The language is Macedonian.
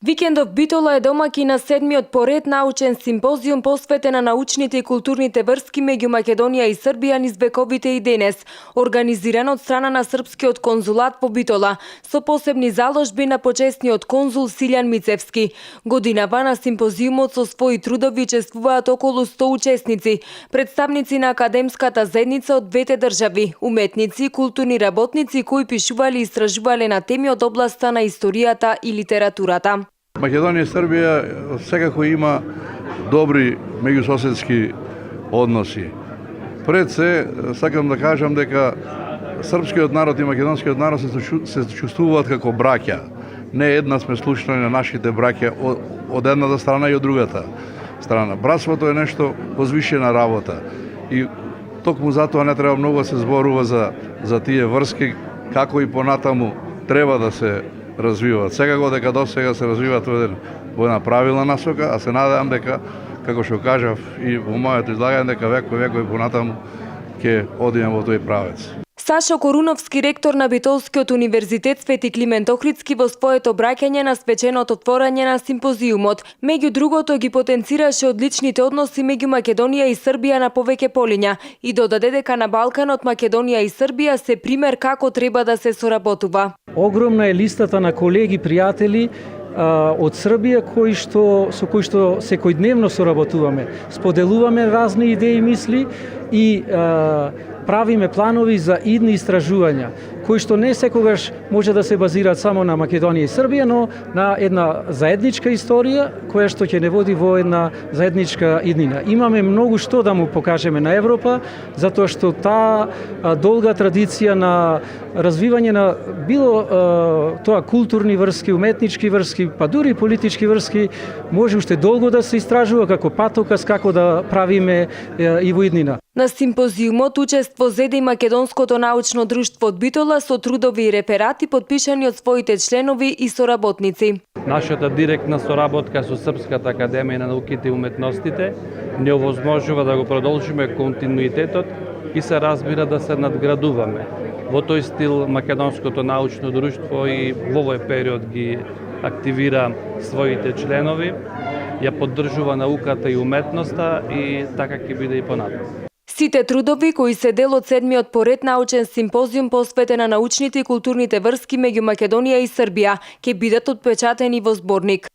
Викендов Битола е домаќин на седмиот поред научен симпозиум посветен на научните и културните врски меѓу Македонија и Србија низ вековите и денес, организиран од страна на српскиот конзулат во Битола, со посебни заложби на почесниот конзул Силјан Мицевски. Годинава на симпозиумот со своји трудови учествуваат околу 100 учесници, представници на академската заедница од двете држави, уметници и културни работници кои пишувале и истражувале на теми од областа на историјата и литературата. Македонија и Србија секако има добри меѓусоседски односи. Пред се, сакам да кажам дека српскиот народ и македонскиот народ се чувствуваат како браќа. Не една сме случаи на нашите браќа од едната страна и од другата страна. Братството е нешто возвишена работа. И токму затоа не треба многу да се зборува за тие врски, како и понатаму треба да се развиваат. Секако дека досега се развиваат во една правилна насока, а се надевам дека, како што кажав и во моето излагање, дека векови понатаму ќе одиме во тој правец. Сашо Коруновски, ректор на Битолскиот универзитет Свети Климент Охридски, во своето обраќање на свеченото отворање на симпозиумот, меѓу другото ги потенцираше одличните односи меѓу Македонија и Србија на повеќе полиња и додаде дека на Балканот Македонија и Србија се пример како треба да се соработува. Огромна е листата на колеги, пријатели од Србија со кои што секојдневно соработуваме. Споделуваме разни идеи и мисли и правиме планови за идни истражувања, кои што не секогаш може да се базираат само на Македонија и Србија, но на една заедничка историја, која што ќе не води во една заедничка иднина. Имаме многу што да му покажеме на Европа, затоа што таа долга традиција на развивање на било тоа културни врски, уметнички врски, па дури политички врски, може уште долго да се истражува како патоказ како да правиме и во иднина. На симпозиумот учество зеде и Македонското научно друштво од Битола со трудови и реферати подпишани од своите членови и соработници. Нашата директна соработка со Српската академија на науките и уметностите не овозможува да го продолжиме континуитетот и се разбира да се надградуваме. Во тој стил Македонското научно друштво и во овој период ги активира своите членови, ја поддржува науката и уметноста и така ќе биде и понатаму. Сите трудови кои се дел од седмиот поред научен симпозиум посветен на научните и културните врски меѓу Македонија и Србија ќе бидат отпечатени во зборник.